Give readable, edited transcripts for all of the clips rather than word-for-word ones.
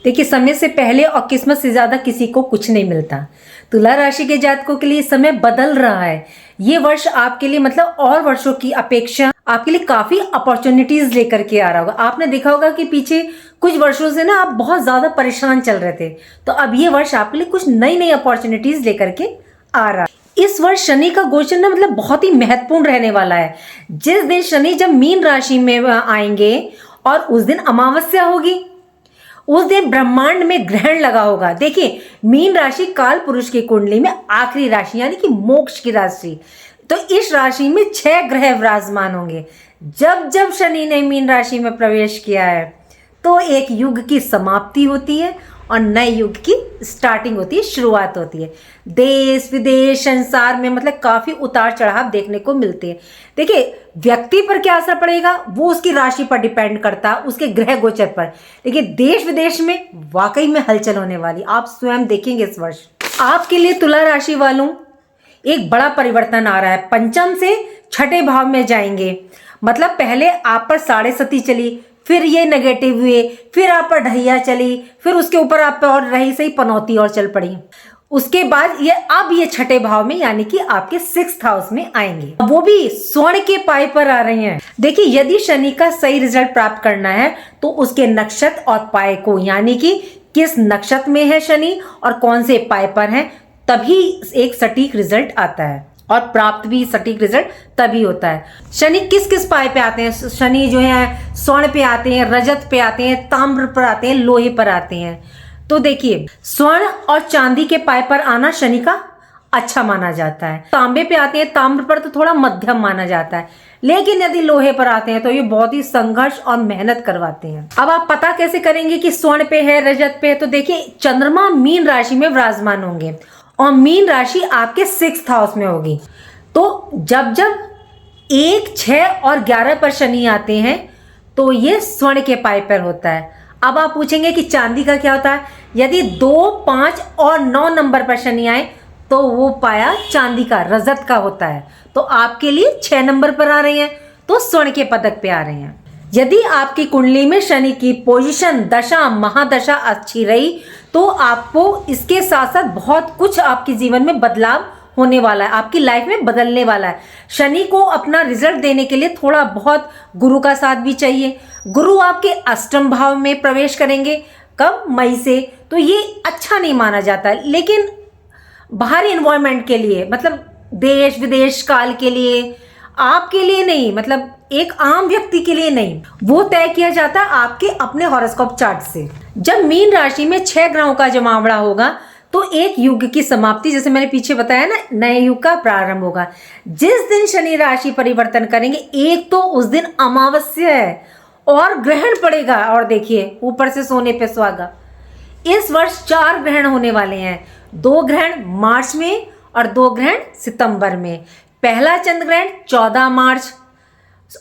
देखिए, समय से पहले और किस्मत से ज्यादा किसी को कुछ नहीं मिलता। तुला राशि के जातकों के लिए समय बदल रहा है। ये वर्ष आपके लिए मतलब और वर्षों की अपेक्षा आपके लिए काफी अपॉर्चुनिटीज लेकर के आ रहा होगा। आपने देखा होगा कि पीछे कुछ वर्षों से ना आप बहुत ज्यादा परेशान चल रहे थे, तो अब ये वर्ष आपके लिए कुछ नई नई अपॉर्चुनिटीज लेकर के आ रहा है। इस वर्ष शनि का गोचर ना मतलब बहुत ही महत्वपूर्ण रहने वाला है। जिस दिन शनि जब मीन राशि में आएंगे और उस दिन अमावस्या होगी, उस दिन ब्रह्मांड में ग्रहण लगा होगा। देखिए, मीन राशि काल पुरुष की कुंडली में आखिरी राशि यानी कि मोक्ष की राशि, तो इस राशि में 6 ग्रह विराजमान होंगे। जब जब शनि ने मीन राशि में प्रवेश किया है तो एक युग की समाप्ति होती है और नए युग की स्टार्टिंग होती है, शुरुआत होती है। देश विदेश संसार में मतलब काफी उतार चढ़ाव देखने को मिलते हैं। देखिए, व्यक्ति पर क्या असर पड़ेगा वो उसकी राशि पर डिपेंड करता है, उसके ग्रह गोचर पर। देखिए, देश विदेश में वाकई में हलचल होने वाली, आप स्वयं देखेंगे इस वर्ष। आपके लिए तुला राशि वालों एक बड़ा परिवर्तन आ रहा है। पंचम से छठे भाव में जाएंगे, मतलब पहले आप पर साढ़े सती चली, फिर ये नेगेटिव हुए, फिर आप पर ढैया चली, फिर उसके ऊपर आप पे और रही सही पनौती और चल पड़ी। उसके बाद ये छठे भाव में यानी कि आपके 6th हाउस में आएंगे, वो भी स्वर्ण के पाए पर आ रहे हैं। देखिए, यदि शनि का सही रिजल्ट प्राप्त करना है तो उसके नक्षत्र और पाए को, यानी कि किस नक्षत्र में है शनि और कौन से पाए पर है, तभी एक सटीक रिजल्ट आता है और प्राप्त भी सटीक रिजल्ट तभी होता है। शनि किस किस पाए पे आते हैं? शनि जो है स्वर्ण पे आते हैं, रजत पे आते हैं, ताम्र पर आते हैं, लोहे पर आते हैं। तो देखिए, स्वर्ण और चांदी के पाए पर आना शनि का अच्छा माना जाता है। तांबे पे आते हैं, ताम्र पर तो थोड़ा मध्यम माना जाता है, लेकिन यदि लोहे पर आते हैं तो ये बहुत ही संघर्ष और मेहनत करवाते हैं। अब आप पता कैसे करेंगे कि स्वर्ण पे है, रजत पे है? तो देखिए, चंद्रमा मीन राशि में विराजमान होंगे और मीन राशि आपके 6th हाउस में होगी। तो जब जब 1, 6 और 11 पर शनि आते हैं तो ये स्वर्ण के पाए पर होता है। अब आप पूछेंगे कि चांदी का क्या होता है? यदि 2, 5 और 9 नंबर पर शनि आए तो वो पाया चांदी का, रजत का होता है। तो आपके लिए 6 नंबर पर आ रहे हैं तो स्वर्ण के पदक पे आ रहे हैं। यदि आपकी कुंडली में शनि की पोजीशन, दशा, महादशा अच्छी रही तो आपको इसके साथ साथ बहुत कुछ आपके जीवन में बदलाव होने वाला है, आपकी लाइफ में बदलने वाला है। शनि को अपना रिजल्ट देने के लिए थोड़ा बहुत गुरु का साथ भी चाहिए। गुरु आपके अष्टम भाव में प्रवेश करेंगे, कब? मई से। तो ये अच्छा नहीं माना जाता, लेकिन बाहरी एनवायरनमेंट के लिए, मतलब देश विदेश काल के लिए, आपके लिए नहीं, मतलब एक आम व्यक्ति के लिए नहीं, वो तय किया जाता है आपके अपने हॉरोस्कोप चार्ट से। जब मीन राशि में 6 ग्रहों का जमावड़ा होगा तो एक युग की समाप्ति, जैसे मैंने पीछे बताया ना, नए युग का प्रारंभ होगा। जिस दिन शनि राशि परिवर्तन करेंगे, एक तो उस दिन अमावस्या है और ग्रहण पड़ेगा। और देखिए, ऊपर से सोने पे सुहागा। इस वर्ष 4 ग्रहण होने वाले हैं। 2 ग्रहण मार्च में और 2 ग्रहण सितंबर में। पहला चंद्र ग्रहण 14 मार्च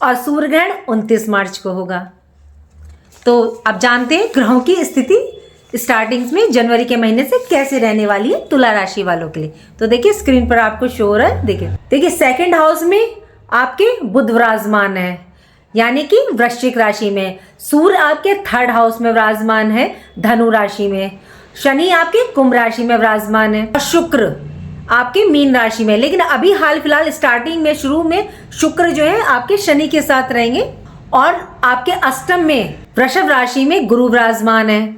और सूर्य ग्रहण 29 मार्च को होगा। तो आप जानते हैं ग्रहों की स्थिति स्टार्टिंग्स में जनवरी के महीने से कैसे रहने वाली है तुला राशि वालों के लिए। तो देखिए, स्क्रीन पर आपको शो हो रहा है। देखिए 2nd हाउस में आपके बुध विराजमान है, यानी कि वृश्चिक राशि में। सूर्य आपके 3rd हाउस में विराजमान है, धनु राशि में। शनि आपके कुंभ राशि में विराजमान है और शुक्र आपके मीन राशि में। लेकिन अभी हाल फिलहाल स्टार्टिंग में, शुरू में शुक्र जो है आपके शनि के साथ रहेंगे। और आपके अष्टम में वृषभ राशि में गुरु विराजमान है।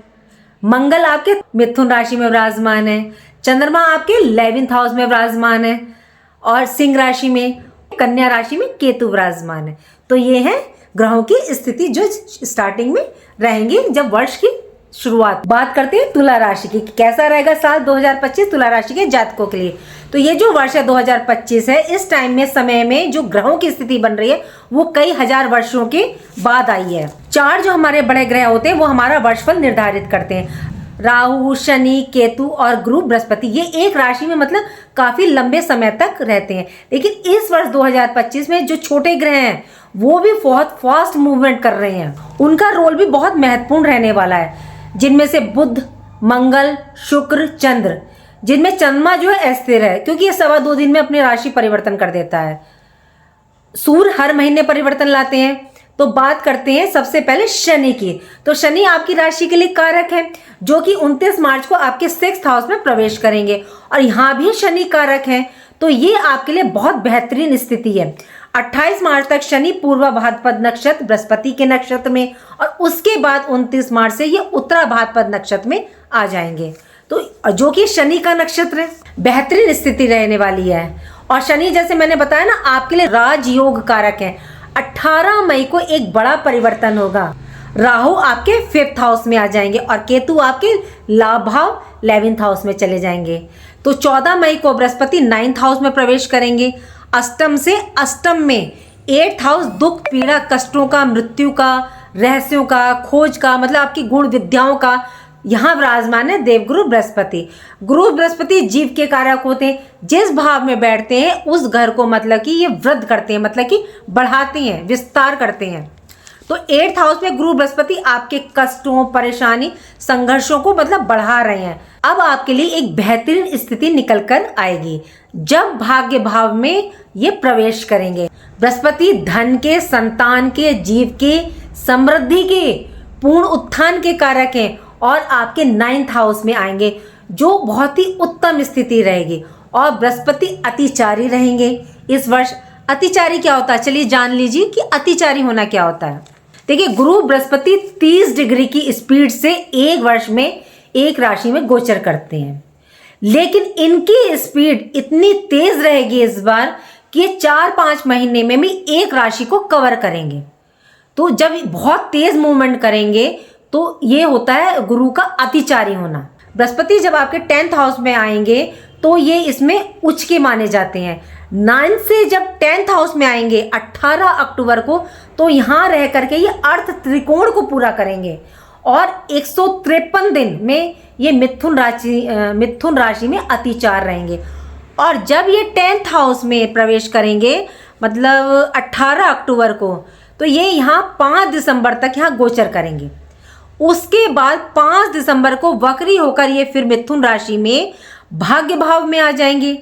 मंगल आपके मिथुन राशि में विराजमान है। चंद्रमा आपके 11th हाउस में विराजमान है और सिंह राशि में, कन्या राशि में केतु विराजमान है। तो ये है ग्रहों की स्थिति जो स्टार्टिंग में रहेंगे जब वर्ष की शुरुआत। बात करते हैं तुला राशि की, कैसा रहेगा साल 2025 तुला राशि के जातकों के लिए। तो ये जो वर्ष है 2025 है, इस टाइम में, समय में जो ग्रहों की स्थिति बन रही है वो कई हजार वर्षों के बाद आई है। 4 जो हमारे बड़े ग्रह होते हैं वो हमारा वर्षफल निर्धारित करते हैं। राहु, शनि, केतु और गुरु, बृहस्पति, ये एक राशि में मतलब काफी लंबे समय तक रहते हैं। लेकिन इस वर्ष 2025 में जो छोटे ग्रह हैं वो भी बहुत फास्ट मूवमेंट कर रहे हैं। उनका रोल भी बहुत महत्वपूर्ण रहने वाला है, जिनमें से बुध, मंगल, शुक्र, चंद्र, जिनमें चंद्रमा जो है अस्थिर है क्योंकि ये 2.25 दिन में अपनी राशि परिवर्तन कर देता है। सूर्य हर महीने परिवर्तन लाते हैं। तो बात करते हैं सबसे पहले शनि की। तो शनि आपकी राशि के लिए कारक है, जो कि 29 मार्च को आपके 6th हाउस में प्रवेश करेंगे और यहाँ भी शनि कारक है। तो ये आपके लिए बहुत बेहतरीन स्थिति है। 28 मार्च तक शनि पूर्वा भाद्रपद नक्षत्र बृहस्पति के नक्षत्र में, और उसके बाद 29 मार्च से ये उत्तरा भाद्रपद नक्षत्र में आ जाएंगे, तो जो कि शनि का नक्षत्र है। बेहतरीन स्थिति रहने वाली है। और शनि जैसे मैंने बताया ना, आपके लिए राजयोग कारक है। 18 मई को एक बड़ा परिवर्तन होगा। राहु आपके 5th हाउस में आ जाएंगे और केतु आपके लाभ भाव 11th हाउस में चले जाएंगे। तो 14 मई को बृहस्पति 9th हाउस में प्रवेश करेंगे। अष्टम से अष्टम में 8th हाउस दुख पीड़ा कष्टों का, मृत्यु का, रहस्यों का, खोज का, मतलब आपकी गुण विद्याओं का यहाँ विराजमान है देवगुरु बृहस्पति। गुरु बृहस्पति जीव के कारक होते हैं। जिस भाव में बैठते हैं उस घर को मतलब कि ये वृद्ध करते हैं, मतलब कि बढ़ाते हैं, विस्तार करते हैं। तो 8th हाउस में गुरु बृहस्पति आपके कष्टों, परेशानी, संघर्षों को मतलब बढ़ा रहे हैं। अब आपके लिए एक बेहतरीन स्थिति निकल कर आएगी जब भाग्य भाव में ये प्रवेश करेंगे। बृहस्पति धन के, संतान के, जीव के, समृद्धि के, पूर्ण उत्थान के कारक हैं और आपके 9th हाउस में आएंगे, जो बहुत ही उत्तम स्थिति रहेगी। और बृहस्पति अतिचारी रहेंगे इस वर्ष। अतिचारी क्या होता है, चलिए जान लीजिए कि अतिचारी होना क्या होता है। देखिए, गुरु बृहस्पति 30 डिग्री की स्पीड से एक वर्ष में एक राशि में गोचर करते हैं, लेकिन इनकी स्पीड इतनी तेज रहेगी इस बार कि ये 4-5 महीने में भी एक राशि को कवर करेंगे। तो जब बहुत तेज मूवमेंट करेंगे तो ये होता है गुरु का अतिचारी होना। बृहस्पति जब आपके 10th हाउस में आएंगे तो ये इसमें उच्च के माने जाते हैं। 9 से जब 10th हाउस में आएंगे 18 अक्टूबर को, तो यहाँ रह करके ये अर्थ त्रिकोण को पूरा करेंगे और 153 दिन में ये मिथुन राशि में अतिचार रहेंगे। और जब ये 10th हाउस में प्रवेश करेंगे मतलब 18 अक्टूबर को, तो ये यहाँ 5 दिसंबर तक यहाँ गोचर करेंगे। उसके बाद 5 दिसंबर को वक्री होकर ये फिर मिथुन राशि में भाग्य भाव में आ जाएंगे।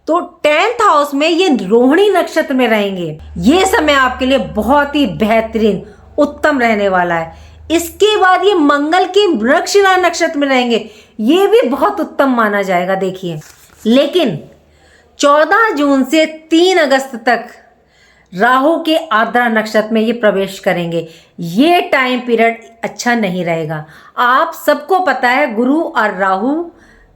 तो 10th हाउस में ये रोहिणी नक्षत्र में रहेंगे। ये समय आपके लिए बहुत ही बेहतरीन उत्तम रहने वाला है। इसके बाद ये मंगल के मृगशिरा नक्षत्र में रहेंगे, ये भी बहुत उत्तम माना जाएगा। देखिए, लेकिन 14 जून से 3 अगस्त तक राहु के आर्द्रा नक्षत्र में ये प्रवेश करेंगे। ये टाइम पीरियड अच्छा नहीं रहेगा। आप सबको पता है गुरु और राहु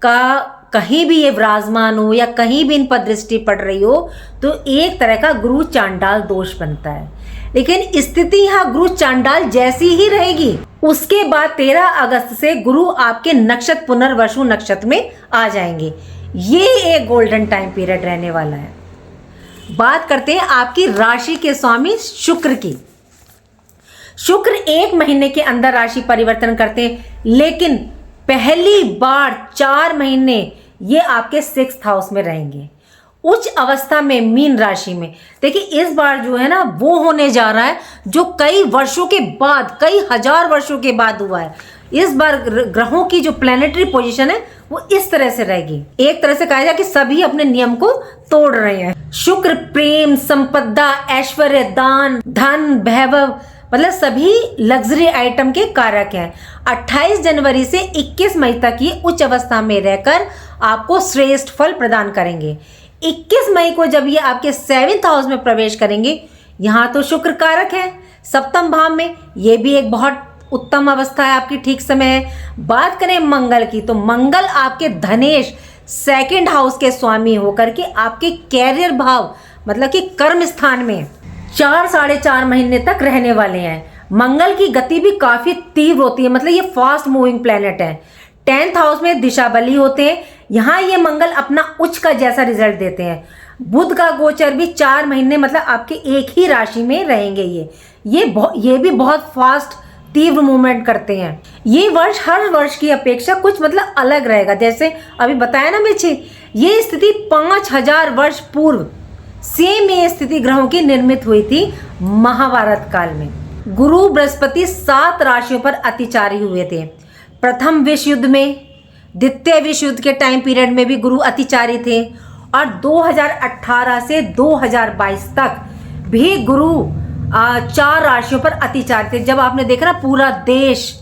का कहीं भी ये विराजमान हो या कहीं भी इन पर दृष्टि पड़ रही हो तो एक तरह का गुरु चांडाल दोष बनता है, लेकिन स्थिति यहाँ गुरु चांडाल जैसी ही रहेगी। उसके बाद 13 अगस्त से गुरु आपके नक्षत्र पुनर्वसु नक्षत्र में आ जाएंगे। ये एक गोल्डन टाइम पीरियड रहने वाला है। बात करते हैं आपकी राशि के स्वामी शुक्र की। शुक्र 1 महीने के अंदर राशि परिवर्तन करते हैं, लेकिन पहली बार 4 महीने ये आपके 6th हाउस में रहेंगे, उच्च अवस्था में मीन राशि में। देखिए, इस बार जो है ना वो होने जा रहा है जो कई वर्षों के बाद, कई हजार वर्षों के बाद हुआ है। इस बार ग्रहों की जो प्लैनेटरी पोजीशन है वो इस तरह से रहेगी। एक तरह से कहा जाए कि सभी अपने नियम को तोड़ रहे हैं। शुक्र प्रेम, संपदा, ऐश्वर्य, दान, धन, वैभव, मतलब सभी लग्जरी आइटम के कारक हैं। 28 जनवरी से 21 मई तक ये उच्च अवस्था में रहकर आपको श्रेष्ठ फल प्रदान करेंगे। 21 मई को जब ये आपके 7th हाउस में प्रवेश करेंगे, यहाँ तो शुक्र कारक है 7th भाव में, ये भी एक बहुत उत्तम अवस्था है आपकी, ठीक समय है। बात करें मंगल की, तो मंगल आपके धनेश 2nd हाउस के स्वामी होकर के आपके कैरियर भाव मतलब कि कर्म स्थान में 4-4.5 महीने तक रहने वाले हैं। मंगल की गति भी काफी तीव्र होती है, मतलब ये फास्ट मूविंग प्लेनेट है। 10th हाउस में दिशा बली होते हैं, यहाँ ये मंगल अपना उच्च का जैसा रिजल्ट देते हैं। बुध का गोचर भी 4 महीने मतलब आपके एक ही राशि में रहेंगे। ये भी बहुत फास्ट तीव्र मूवमेंट करते हैं। ये वर्ष हर वर्ष की अपेक्षा कुछ मतलब अलग रहेगा। जैसे अभी बताया ना मुझे, ये स्थिति 5000 वर्ष पूर्व सेम ये स्थिति ग्रहों की निर्मित हुई थी महाभारत काल में। गुरु बृहस्पति 7 राशियों पर अतिचारी हुए थे। प्रथम विश्व युद्ध में, द्वितीय विश्व युद्ध के टाइम पीरियड में भी गुरु अतिचारी थे, और 2018 से 2022 तक भी गुरु 4 राशियों पर अतिचार थे। जब आपने देखा ना पूरा देश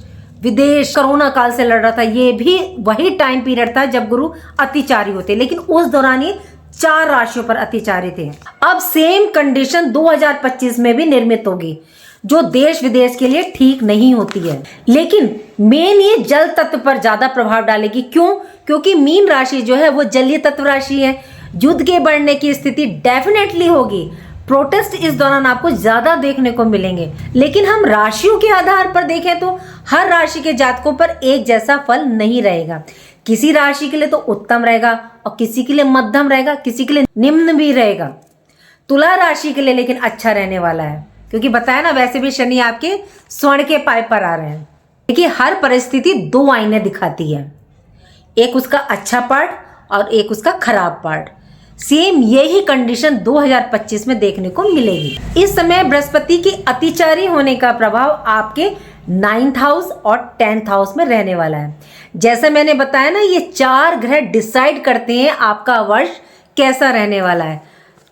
विदेश कोरोना काल से लड़ रहा था, ये भी वही टाइम पीरियड था जब गुरु अतिचारी होते, लेकिन उस दौरान ये 4 राशियों पर अतिचारी थे। अब सेम कंडीशन 2025 में भी निर्मित होगी, जो देश विदेश के लिए ठीक नहीं होती है, लेकिन मेन ये जल तत्व पर ज्यादा प्रभाव डालेगी। क्यों? क्योंकि मीन राशि जो है वो जलीय तत्व राशि है। युद्ध के बढ़ने की स्थिति डेफिनेटली होगी। प्रोटेस्ट इस दौरान आपको ज्यादा देखने को मिलेंगे। लेकिन हम राशियों के आधार पर देखें तो हर राशि के जातकों पर एक जैसा फल नहीं रहेगा। किसी राशि के लिए तो उत्तम रहेगा और किसी के लिए मध्यम रहेगा, किसी के लिए निम्न भी रहेगा। तुला राशि के लिए लेकिन अच्छा रहने वाला है, क्योंकि बताया ना वैसे भी शनि आपके स्वर्ण के पाए पर आ रहे हैं। देखिए हर परिस्थिति 2 आईने दिखाती है, एक उसका अच्छा पार्ट और एक उसका खराब पार्ट। सेम यही कंडीशन 2025 में देखने को मिलेगी। इस समय बृहस्पति की अतिचारी होने का प्रभाव आपके 9th हाउस और 10th हाउस में रहने वाला है। जैसा मैंने बताया ना, ये 4 ग्रह डिसाइड करते हैं आपका वर्ष कैसा रहने वाला है।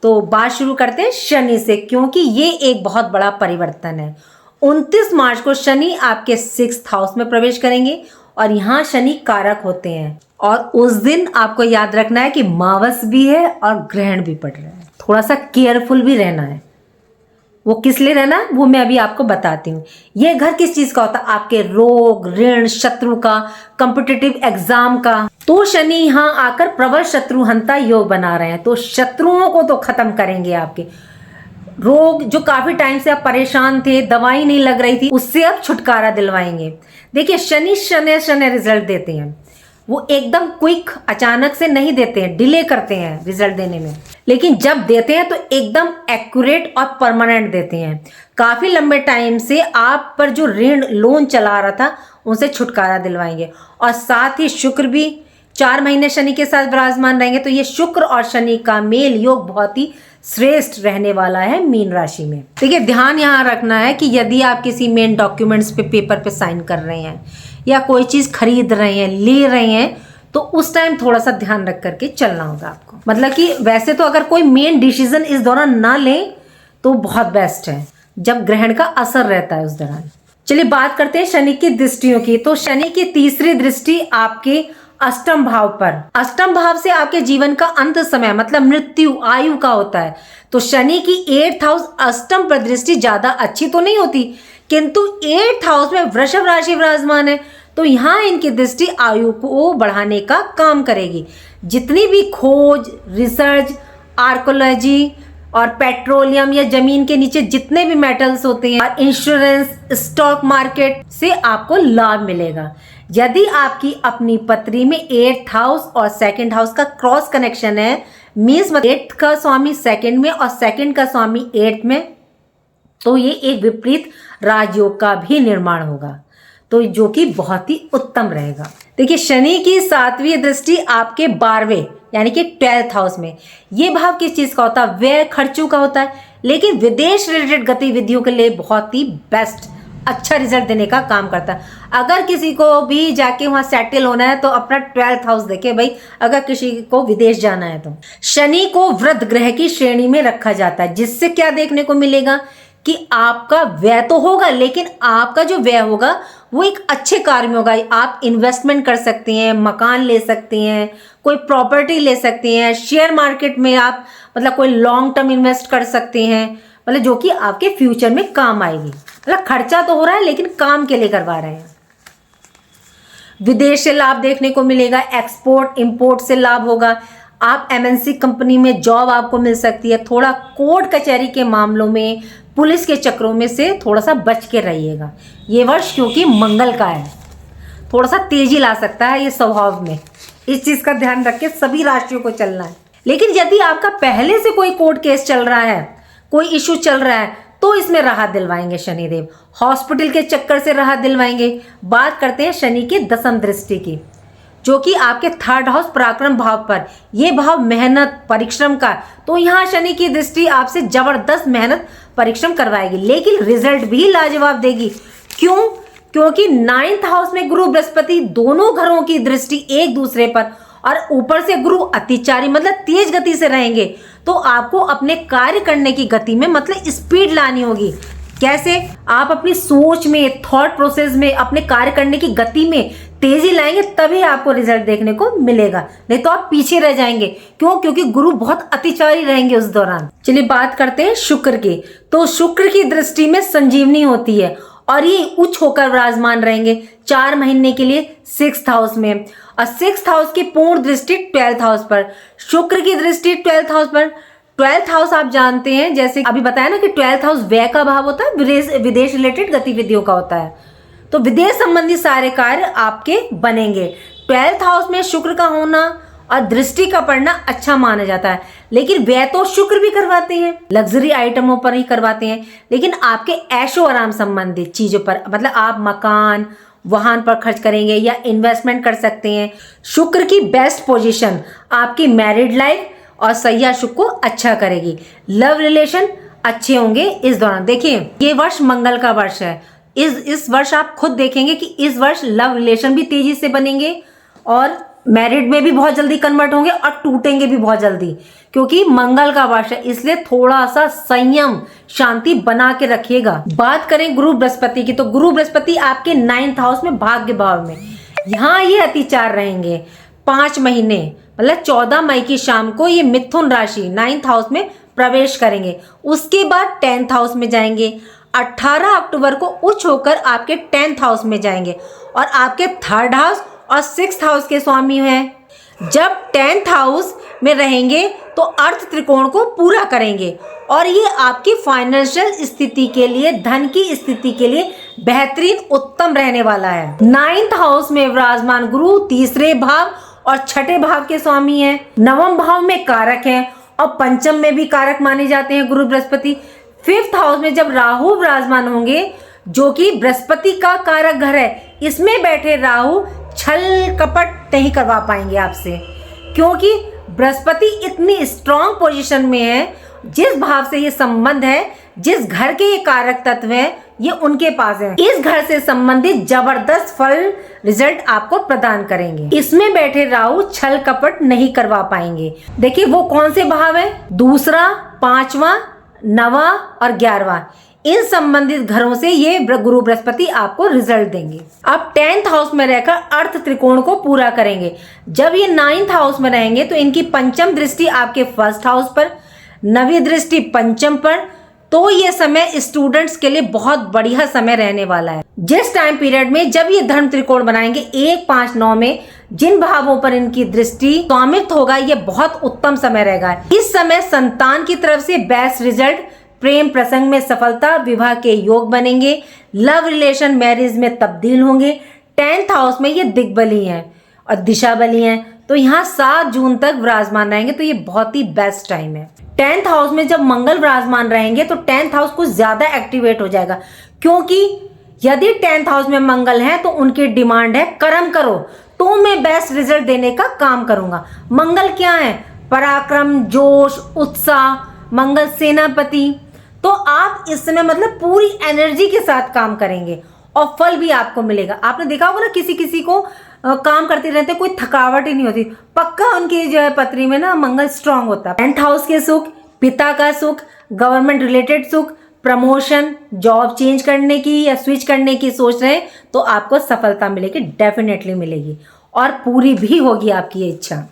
तो बात शुरू करते हैं शनि से, क्योंकि ये एक बहुत बड़ा परिवर्तन है। 29 मार्च को शनि आपके 6th हाउस में प्रवेश करेंगे और यहाँ शनि कारक होते हैं, और उस दिन आपको याद रखना है कि मावस भी है और ग्रहण भी पड़ रहा है। थोड़ा सा केयरफुल भी रहना है। वो किस लिए रहना है वो मैं अभी आपको बताती हूँ। ये घर किस चीज का होता है? आपके रोग, ऋण, शत्रु का, कॉम्पिटिटिव एग्जाम का। तो शनि यहाँ आकर प्रबल शत्रुहंता योग बना रहे हैं, तो शत्रुओं को तो खत्म करेंगे। आपके रोग जो काफी टाइम से आप परेशान थे, दवाई नहीं लग रही थी, उससे अब छुटकारा दिलवाएंगे। देखिए शनि रिजल्ट देते हैं, वो एकदम क्विक अचानक से नहीं देते हैं, डिले करते हैं रिजल्ट देने में, लेकिन जब देते हैं तो एकदम एक्यूरेट और परमानेंट देते हैं। काफी लंबे टाइम से आप पर जो ऋण लोन चला रहा था उनसे छुटकारा दिलवाएंगे। और साथ ही शुक्र भी 4 महीने शनि के साथ विराजमान रहेंगे, तो ये शुक्र और शनि का मेल योग बहुत ही श्रेष्ठ रहने वाला है मीन राशि में। देखिए ध्यान यहाँ रखना है कि यदि आप किसी मेन डॉक्यूमेंट्स पे पेपर पे साइन कर रहे हैं या कोई चीज खरीद रहे हैं, ले रहे हैं, तो उस टाइम थोड़ा सा ध्यान रख करके चलना होगा आपको। मतलब कि वैसे तो अगर कोई मेन डिसीजन इस दौरान ना लें तो बहुत बेस्ट है, जब ग्रहण का असर रहता है उस दौरान। चलिए बात करते हैं शनि की दृष्टियों की। तो शनि की तीसरी दृष्टि आपके अष्टम भाव पर, अष्टम भाव से आपके जीवन का अंत समय मतलब मृत्यु आयु का होता है। तो शनि की 8th हाउस अष्टम पर दृष्टि ज्यादा अच्छी तो नहीं होती, किंतु 8th हाउस में वृषभ राशि विराजमान है, तो यहाँ इनकी दृष्टि आयु को बढ़ाने का काम करेगी। जितनी भी खोज, रिसर्च, आर्कोलॉजी और पेट्रोलियम या जमीन के नीचे जितने भी मेटल्स होते हैं, इंश्योरेंस, स्टॉक मार्केट से आपको लाभ मिलेगा। यदि आपकी अपनी पत्री में 8th हाउस और 2nd हाउस का क्रॉस कनेक्शन है, मीन्स 8th का स्वामी 2nd में और 2nd का स्वामी 8th में, तो ये एक विपरीत राजयोग का भी निर्माण होगा, तो जो कि बहुत ही उत्तम रहेगा। देखिए शनि की 7वीं दृष्टि आपके 12वें यानी कि 12th हाउस में, ये भाव किस चीज का होता है? व्यय खर्चों का होता है, लेकिन विदेश रिलेटेड गतिविधियों के लिए बहुत ही बेस्ट अच्छा रिजल्ट देने का काम करता है। अगर किसी को भी जाके वहां सेटल होना है तो अपना 12th हाउस देखे भाई, अगर किसी को विदेश जाना है तो। शनि को वृद्ध ग्रह की श्रेणी में रखा जाता है, जिससे क्या देखने को मिलेगा कि आपका व्यय तो होगा, लेकिन आपका जो व्यय होगा वो एक अच्छे कार्य में होगा। आप इन्वेस्टमेंट कर सकते हैं, मकान ले सकते हैं, कोई प्रॉपर्टी ले सकते हैं, शेयर मार्केट में आप मतलब कोई लॉन्ग टर्म इन्वेस्ट कर सकते हैं, मतलब जो कि आपके फ्यूचर में काम आएगी। मतलब खर्चा तो हो रहा है लेकिन काम के लिए करवा रहे हैं। विदेश से लाभ देखने को मिलेगा, एक्सपोर्ट इंपोर्ट से लाभ होगा, आप एमएनसी कंपनी में जॉब आपको मिल सकती है। थोड़ा कोर्ट कचहरी के मामलों में, पुलिस के चक्रों में से थोड़ा सा बच के रहिएगा ये वर्ष, क्योंकि मंगल का है, थोड़ा सा तेजी ला सकता है ये स्वभाव में। इस चीज का ध्यान रख के सभी राशियों को चलना है। लेकिन यदि आपका पहले से कोई कोर्ट केस चल रहा है, कोई इशू चल रहा है, तो इसमें राहत दिलवाएंगे शनिदेव, हॉस्पिटल के चक्कर से राहत दिलवाएंगे। बात करते हैं शनि की 10वीं दृष्टि की, जो कि आपके 3rd हाउस पराक्रम भाव पर, यह भाव मेहनत परिश्रम का, तो यहाँ शनि की दृष्टि आपसे जबरदस्त मेहनत परिश्रम करवाएगी, लेकिन रिजल्ट भी लाजवाब देगी। क्यों? क्योंकि 9th हाउस में गुरु बृहस्पति दोनों घरों की दृष्टि एक दूसरे पर और ऊपर से गुरु अतिचारी मतलब तेज गति से रहेंगे, तो आपको अपने कार्य करने की गति में मतलब स्पीड लानी होगी। कैसे? आप अपनी सोच में, थॉट प्रोसेस में, अपने कार्य करने की गति में तेजी लाएंगे, तभी आपको रिजल्ट देखने को मिलेगा, नहीं तो आप पीछे रह जाएंगे। क्यों? क्योंकि गुरु बहुत अतिचारी रहेंगे उस दौरान। चलिए बात करते हैं शुक्र की। तो शुक्र की दृष्टि में संजीवनी होती है और ये उच्च होकर विराजमान रहेंगे 4 महीने के लिए 6th हाउस में, और 6th हाउस की पूर्ण दृष्टि 12th हाउस पर, शुक्र की दृष्टि 12th हाउस पर। 12th हाउस आप जानते हैं, जैसे अभी बताया ना कि 12th हाउस व्यय का भाव होता है, विदेश रिलेटेड गतिविधियों का होता है, तो विदेश संबंधी सारे कार्य आपके बनेंगे। 12th हाउस में शुक्र का होना और दृष्टि का पड़ना अच्छा माना जाता है, लेकिन व्यय तो शुक्र भी करवाते हैं, लग्जरी आइटमों पर ही करवाते हैं, लेकिन आपके ऐशो आराम संबंधित चीजों पर, मतलब आप मकान, वाहन पर खर्च करेंगे या इन्वेस्टमेंट कर सकते हैं। शुक्र की बेस्ट पोजीशन आपकी मैरिड लाइफ और सैया शुक्र को अच्छा करेगी। लव रिलेशन अच्छे होंगे इस दौरान। देखिए ये वर्ष मंगल का वर्ष है, इस वर्ष आप खुद देखेंगे कि इस वर्ष लव रिलेशन भी तेजी से बनेंगे और मैरिड में भी बहुत जल्दी कन्वर्ट होंगे और टूटेंगे भी बहुत जल्दी, क्योंकि मंगल का वर्ष है, इसलिए थोड़ा सा संयम शांति बना के रखिएगा। बात करें गुरु बृहस्पति की, तो गुरु बृहस्पति आपके 9th हाउस में भाग्य भाव में, यहाँ ये अतिचार रहेंगे 5 महीने, मतलब 14 मई की शाम को ये मिथुन राशि 9th हाउस में प्रवेश करेंगे। उसके बाद 10th हाउस में जाएंगे, 18 अक्टूबर को उच्च होकर आपके 10th हाउस में जाएंगे और आपके 3rd हाउस और 6th हाउस के स्वामी हैं। जब 10th हाउस में रहेंगे तो अर्थ त्रिकोण को पूरा करेंगे और ये आपकी फाइनेंशियल स्थिति के लिए, धन की स्थिति के लिए बेहतरीन उत्तम रहने वाला है। 9th हाउस में विराजमान गुरु 3रे भाव और 6ठे भाव के स्वामी हैं, 9वें भाव में कारक हैं और पंचम में भी कारक माने जाते हैं गुरु बृहस्पति। 5th हाउस में जब राहु विराजमान होंगे, जो कि बृहस्पति का कारक घर है, इसमें बैठे राहु छल कपट नहीं करवा पाएंगे आपसे, क्योंकि बृहस्पति इतनी स्ट्रांग पोजीशन में है, जिस भाव से ये संबंध है, जिस घर के ये कारक तत्व है, ये उनके पास है। इस घर से संबंधित जबरदस्त फल रिजल्ट आपको प्रदान करेंगे। इसमें बैठे राहु छल कपट नहीं करवा पाएंगे। देखिए वो कौन से भाव है? 2रा, 5वां, 9वां और 11वां, इन संबंधित घरों से ये गुरु बृहस्पति आपको रिजल्ट देंगे। अब 10th हाउस में रहकर अर्थ त्रिकोण को पूरा करेंगे। जब ये 9th हाउस में रहेंगे तो इनकी पंचम दृष्टि आपके 1st हाउस पर, 9वीं दृष्टि पंचम पर, तो ये समय स्टूडेंट्स के लिए बहुत बढ़िया समय रहने वाला है। जिस टाइम पीरियड में जब ये धर्म त्रिकोण बनाएंगे 1, 5, 9 में जिन भावों पर इनकी दृष्टि स्वामित्व होगा, ये बहुत उत्तम समय रहेगा। इस समय संतान की तरफ से बेस्ट रिजल्ट, प्रेम प्रसंग में सफलता, विवाह के योग बनेंगे, लव रिलेशन मैरिज में तब्दील होंगे। 10th हाउस में ये दिग्बली हैं और दिशा बली हैं, तो यहाँ 7 जून तक विराजमान रहेंगे, तो ये बहुत ही बेस्ट टाइम है। 10th हाउस में जब मंगल विराजमान रहेंगे तो 10th हाउस कुछ ज्यादा एक्टिवेट हो जाएगा, क्योंकि यदि 10th हाउस में मंगल है तो उनकी डिमांड है कर्म करो तो मैं बेस्ट रिजल्ट देने का काम करूंगा। मंगल क्या है? पराक्रम, जोश, उत्साह, मंगल सेनापति। तो आप इस समय मतलब पूरी एनर्जी के साथ काम करेंगे और फल भी आपको मिलेगा। आपने देखा होगा ना, किसी किसी को काम करते रहते कोई थकावट ही नहीं होती, पक्का उनकी जो है पत्री में ना मंगल स्ट्रांग होता है। 10th हाउस के सुख, पिता का सुख, गवर्नमेंट रिलेटेड सुख, प्रमोशन, जॉब चेंज करने की या स्विच करने की सोच रहे हैं तो आपको सफलता मिलेगी, डेफिनेटली मिलेगी और पूरी भी होगी आपकी ये इच्छा।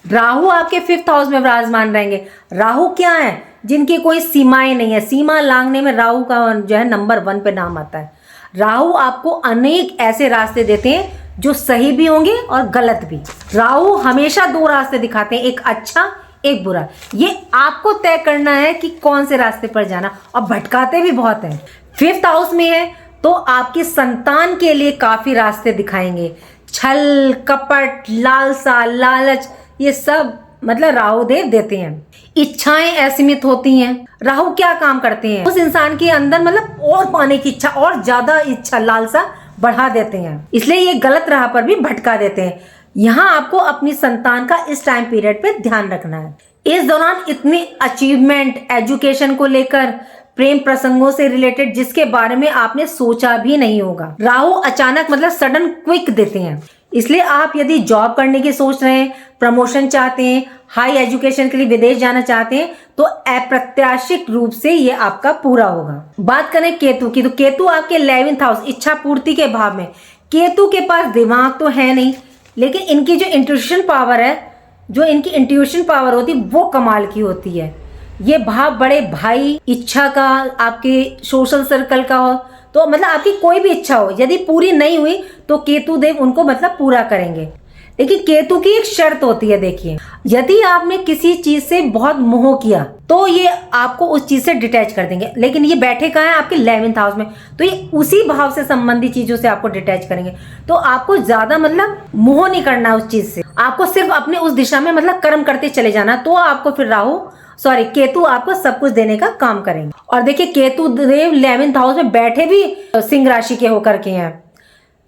राहु आपके 5th हाउस में विराजमान रहेंगे। राहु क्या है? जिनकी कोई सीमाएं नहीं है, सीमा लांघने में राहु का जो है नंबर 1 पे नाम आता है। राहु आपको अनेक ऐसे रास्ते देते हैं जो सही भी होंगे और गलत भी। राहु हमेशा 2 रास्ते दिखाते हैं, एक अच्छा एक बुरा। ये आपको तय करना है कि कौन से रास्ते पर जाना, और भटकाते भी बहुत हैं। 5th हाउस में है तो आपके संतान के लिए काफी रास्ते दिखाएंगे। छल कपट, लालसा, लालच, ये सब मतलब राहु देव देते हैं। इच्छाएं असीमित होती हैं। राहु क्या काम करते हैं? उस इंसान के अंदर मतलब और पाने की इच्छा, और ज्यादा इच्छा, लालसा बढ़ा देते हैं, इसलिए ये गलत राह पर भी भटका देते हैं। यहाँ आपको अपनी संतान का इस टाइम पीरियड पे ध्यान रखना है। इस दौरान इतनी अचीवमेंट एजुकेशन को लेकर, प्रेम प्रसंगों से रिलेटेड, जिसके बारे में आपने सोचा भी नहीं होगा। राहु अचानक मतलब सडन क्विक देते हैं, इसलिए आप यदि जॉब करने की सोच रहे हैं, प्रमोशन चाहते हैं, हाई एजुकेशन के लिए विदेश जाना चाहते हैं, तो अप्रत्याशित रूप से ये आपका पूरा होगा। बात करें केतु की, तो केतु आपके 11th हाउस इच्छा पूर्ति के भाव में। केतु के पास दिमाग तो है नहीं, लेकिन इनकी जो इंट्यूशन पावर है, जो इनकी इंट्यूशन पावर होती है वो कमाल की होती है। ये भाव बड़े भाई, इच्छा का, आपके सोशल सर्कल का हो, तो मतलब आपकी कोई भी इच्छा हो यदि पूरी नहीं हुई तो केतु देव उनको मतलब पूरा करेंगे। लेकिन केतु की एक शर्त होती है, देखिए, यदि आपने किसी चीज से बहुत मोह किया तो ये आपको उस चीज से डिटैच कर देंगे। लेकिन ये बैठे कहाँ है? आपके 11th हाउस में, तो ये उसी भाव से संबंधित चीजों से आपको डिटैच करेंगे। तो आपको ज्यादा मतलब मोह नहीं करना उस चीज से, आपको सिर्फ अपने उस दिशा में मतलब कर्म करते चले जाना, तो आपको फिर केतु आपको सब कुछ देने का काम करेंगे। और देखिए, केतु देव 11th हाउस में बैठे भी सिंह राशि के होकर के हैं,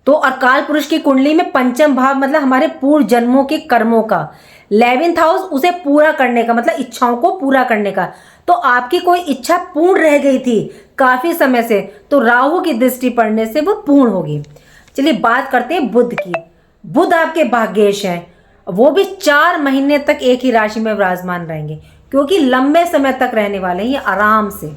तो और काल पुरुष की कुंडली में पंचम भाव मतलब हमारे पूर्व जन्मों के कर्मों का, 11th हाउस उसे पूरा करने का, मतलब इच्छाओं को पूरा करने का। तो आपकी कोई इच्छा पूर्ण रह गई थी काफी समय से, तो राहु की दृष्टि पड़ने से वो पूर्ण होगी। चलिए बात करते हैं बुध की। बुध आपके भाग्येश हैं, वो भी 4 महीने तक एक ही राशि में विराजमान रहेंगे, क्योंकि लंबे समय तक रहने वाले हैं ये आराम से।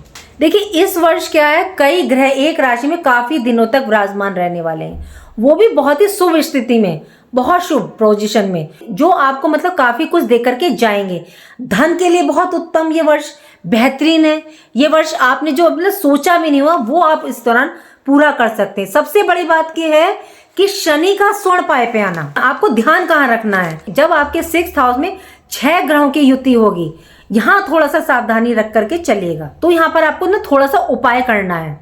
देखिए, इस वर्ष क्या है, कई ग्रह एक राशि में काफी दिनों तक विराजमान रहने वाले हैं, वो भी बहुत ही शुभ स्थिति में, बहुत शुभ पोजीशन में, जो आपको मतलब काफी कुछ देकर के जाएंगे। धन के लिए बहुत उत्तम ये वर्ष, बेहतरीन है। ये वर्ष आपने जो मतलब सोचा भी नहीं हुआ वो आप इस दौरान पूरा कर सकते हैं। सबसे बड़ी बात यह है कि शनि का स्वर्ण पाए पे आना, आपको ध्यान कहाँ रखना है, जब आपके 6th हाउस में 6 ग्रहों की युति होगी, यहाँ थोड़ा सा सावधानी रख करके चलिएगा। तो यहाँ पर आपको ना थोड़ा सा उपाय करना है।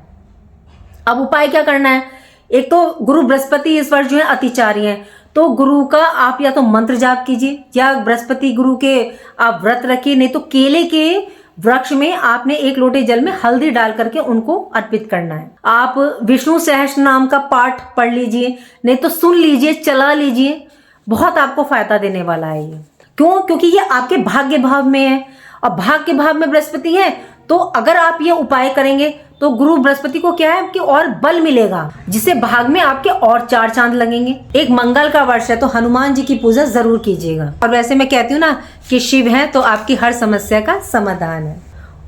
अब उपाय क्या करना है? एक तो गुरु बृहस्पति इस वर्ष जो है अतिचारी हैं, तो गुरु का आप या तो मंत्र जाप कीजिए, या बृहस्पति गुरु के आप व्रत रखिए, नहीं तो केले के वृक्ष में आपने 1 लोटे जल में हल्दी डाल करके उनको अर्पित करना है। आप विष्णु सहस्त्र नाम का पाठ पढ़ लीजिए, नहीं तो सुन लीजिए, चला लीजिए, बहुत आपको फायदा देने वाला है ये। क्यों? क्योंकि ये आपके भाग्य भाव में है, और भाग्य भाव में बृहस्पति है, तो अगर आप ये उपाय करेंगे तो गुरु बृहस्पति को क्या है कि और बल मिलेगा, जिससे भाग में आपके और 4 चांद लगेंगे। एक मंगल का वर्ष है, तो हनुमान जी की पूजा जरूर कीजिएगा। और वैसे मैं कहती हूँ ना कि शिव है तो आपकी हर समस्या का समाधान है।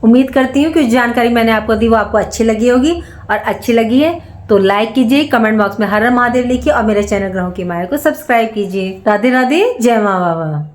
उम्मीद करती हूँ कि जानकारी मैंने आपको दी वो आपको अच्छी लगी होगी, और अच्छी लगी है तो लाइक कीजिए, कमेंट बॉक्स में हर हर महादेव लिखिए, और मेरे चैनल ग्रहों की माया को सब्सक्राइब कीजिए। राधे राधे, जय माँ बाबा।